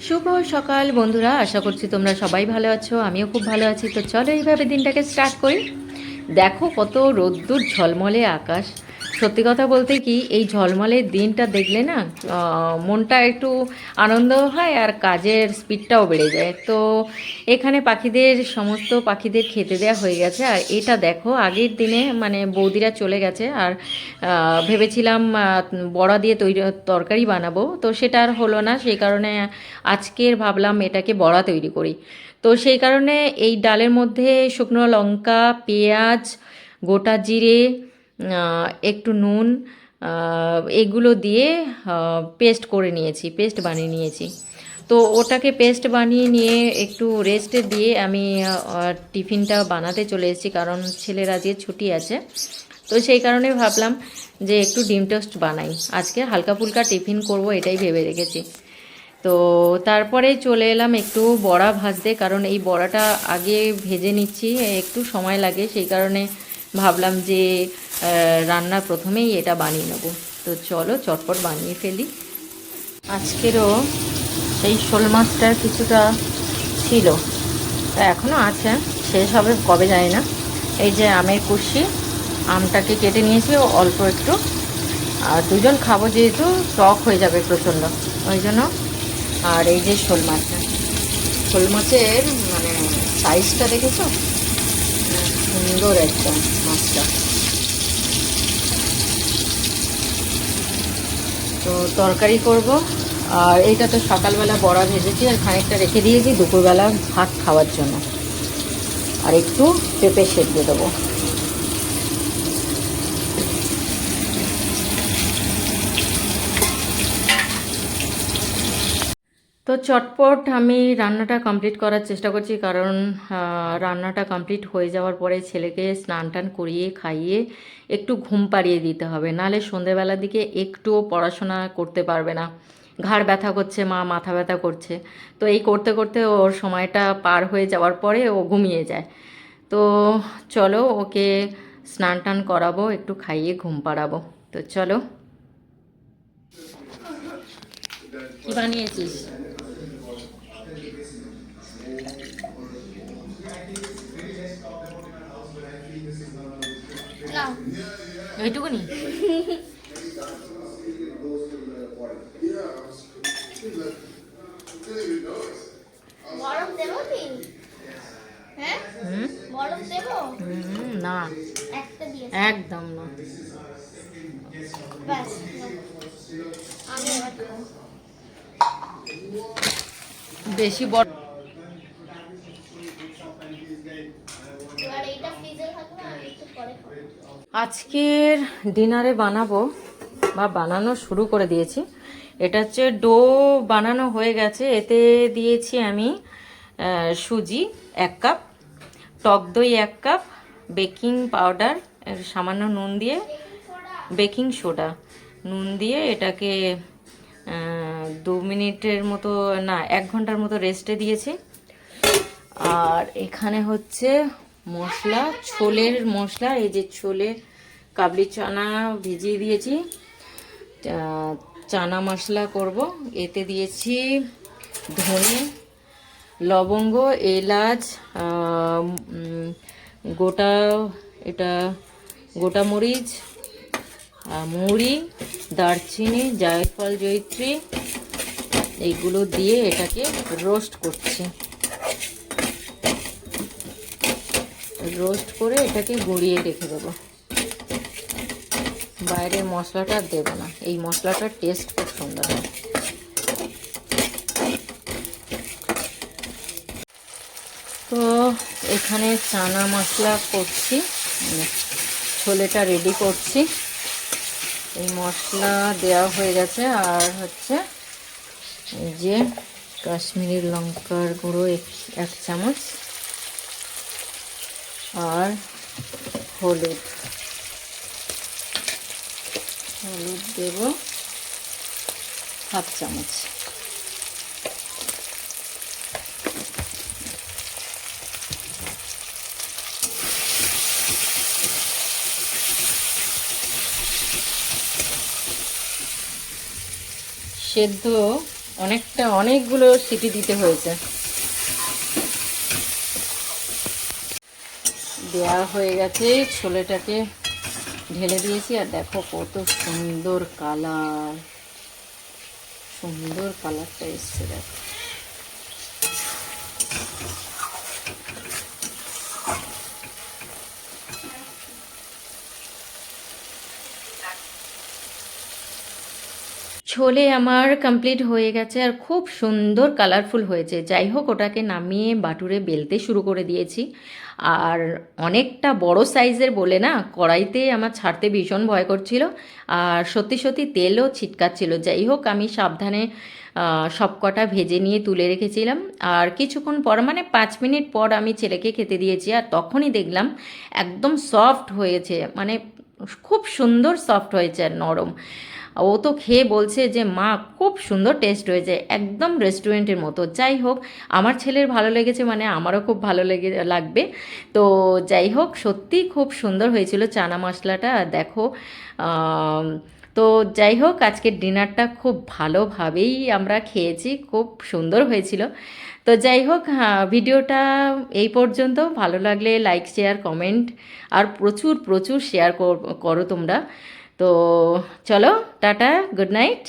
শুভ সকাল বন্ধুরা, আশা করছি তোমরা সবাই ভালো আছো। আমিও খুব ভালো আছি। তো চলো এইভাবে দিনটাকে স্টার্ট করি। দেখো কত রোদ্দুর, ঝলমলে আকাশ। সত্যি কথা বলতে কি, এই ঝলমলে দিনটা দেখলে না মনটা একটু আনন্দ হয় আর কাজের স্পিডটাও বেড়ে যায়। তো এখানে সমস্ত পাখিদের খেতে দেওয়া হয়ে গেছে। আর এটা দেখো, আগের দিনে মানে বৌদিরা চলে গেছে আর ভেবেছিলাম বড়া দিয়ে তরকারি বানাবো, তো সেটা আর হলো না। সেই কারণে আজকের ভাবলাম এটাকে বড়া তৈরি করি। তো সেই কারণে এই ডালের মধ্যে শুকনো লঙ্কা, পেঁয়াজ, গোটা জিরে, একটু নুন, এগুলো দিয়ে পেস্ট করে নিয়েছি, পেস্ট বানিয়ে নিয়েছি। তো ওটাকে পেস্ট বানিয়ে নিয়ে একটু রেস্টে দিয়ে আমি টিফিনটা বানাতে চলে এসেছি, কারণ ছেলের আজকে ছুটি আছে। তো সেই কারণে ভাবলাম যে একটু ডিম টোস্ট বানাই, আজকে হালকা ফুলকা টিফিন করব, এটাই ভেবে রেখেছি। তো তারপরে চলে এলাম একটু বড়া ভাজতে, কারণ এই বড়াটা আগে ভেজে নিচ্ছি, একটু সময় লাগে। সেই কারণে ভাবলাম যে রান্নার প্রথমেই এটা বানিয়ে নেব। তো চলো চটপট বানিয়ে ফেলি। আজকেরও সেই শোল মাছটার কিছুটা ছিল, তা এখনও আছে, শেষ হবে কবে যায় না। এই যে আমের কুশি, আমটাকে কেটে নিয়েছি অল্প একটু, আর দুজন খাবো যেহেতু টক হয়ে যাবে প্রচণ্ড, ওই জন্য। আর এই যে শোল মাছের মানে সাইজটা দেখেছো, সুন্দর একদম মাছটা। তো তরকারি করব। আর এইটা তো সকালবেলা বড়া ভেজেছি আর খানিকটা রেখে দিয়েছি দুপুরবেলা ভাত খাওয়ার জন্য। আর একটু পেঁপে সেদ্ধ দেবো। তো চটপট আমি রান্নাটা কমপ্লিট করার চেষ্টা করছি, কারণ রান্নাটা কমপ্লিট হয়ে যাওয়ার পরে ছেলেকে স্নান টান করিয়ে খাইয়ে একটু ঘুম পাড়িয়ে দিতে হবে, নাহলে সন্ধেবেলার দিকে একটুও পড়াশোনা করতে পারবে না। ঘাড় ব্যথা করছে, মাথা ব্যথা করছে। তো এই করতে করতে ওর সময়টা পার হয়ে যাওয়ার পরে ও ঘুমিয়ে যায়। তো চলো ওকে স্নান টান করাবো, একটু খাইয়ে ঘুম পাড়াবো। তো চলো। কি বানিয়েছিস? ওইটুকুনি? বরফ দেবো কি? হ্যাঁ, বরফ দেবো না, একটা দিয়ে, একদম না। ব্যাস। আমি এবার খাবো। বেশি বড়। এবার এইটা ফ্রিজে থাকবে, আমি একটু পরে খাবো। আজকের ডিনারে বানাবো বা বানানো শুরু করে দিয়েছি। এটা হচ্ছে ডো বানানো হয়ে গেছে। এতে দিয়েছি আমি সুজি 1 কাপ, টক দই 1 কাপ, বেকিং পাউডার, সামান্য নুন দিয়ে, বেকিং সোডা, নুন দিয়ে এটাকে 2 মিনিটের মতো, না 1 ঘন্টার মতো রেস্টে দিয়েছি। আর এখানে হচ্ছে মশলা, ছোলের মশলা। এই যে ছোলে কাবলি চানা ভিজিয়ে দিয়েছি, চানা মশলা করব। এতে দিয়েছি ধনে, লবঙ্গ, এলাচ, গোটা, এটা গোটা মরিচ, মৌরি, দারচিনি, জায়ফল, জয়িত্রী, এইগুলো দিয়ে এটাকে রোস্ট করছি। রোস্ট করে এটাকে গুঁড়িয়ে রেখে দেবো। বাইরের মশলাটা আর দেবো না, এই মশলাটার টেস্ট খুব সুন্দর হয়। তো এখানে চানা মশলা করছি, ছোলেটা রেডি করছি। এই মশলা দেওয়া হয়ে গেছে। আর হচ্ছে এই যে কাশ্মীরি লঙ্কার গুঁড়ো 1 চামচ, আর হলুদ দেব 1/2 চামচ। সেদ্ধ অনেকগুলো সিটি দিতে হয়েছে। দেওয়া হয়ে গেছে, ছোলেটাকে ঢেলে দিয়েছি। আর দেখো কত সুন্দর কালার, সুন্দর কালারটা এসছে দেখো। ছোলে আমার কমপ্লিট হয়ে গেছে আর খুব সুন্দর কালারফুল হয়েছে। যাই হোক, ওটাকে নামিয়ে বাটুরে বেলতে শুরু করে দিয়েছি। আর অনেকটা বড় সাইজের বলে না, কড়াইতে আমার ছাড়তে ভীষণ ভয় করছিল, আর সত্যি সত্যি তেলও ছিটকাচ্ছিল। যাই হোক, আমি সাবধানে সব কটা ভেজে নিয়ে তুলে রেখেছিলাম। আর কিছুক্ষণ পর, মানে 5 মিনিট পর আমি ছেলেকে খেতে দিয়েছি, আর তখনই দেখলাম একদম সফট হয়েছে, মানে খুব সুন্দর সফট হয়েছে আর নরম। ও তো খেয়ে বলছে যে মা খুব সুন্দর টেস্ট হয়েছে, একদম রেস্টুরেন্টের মতো। যাই হোক, আমার ছেলের ভালো লেগেছে মানে আমারও খুব ভালো লাগবে। তো যাই হোক, সত্যিই খুব সুন্দর হয়েছিল চানা মশলাটা, দেখো। আম, তো যাই হোক, আজকের ডিনারটা খুব ভালোভাবেই আমরা খেয়েছি, খুব সুন্দর হয়েছিল। তো যাই হোক, হ্যাঁ, ভিডিওটা এই পর্যন্ত। ভালো লাগলে লাইক, শেয়ার, কমেন্ট আর প্রচুর প্রচুর শেয়ার করো তোমরা। তো চলো, টাটা, গুড নাইট।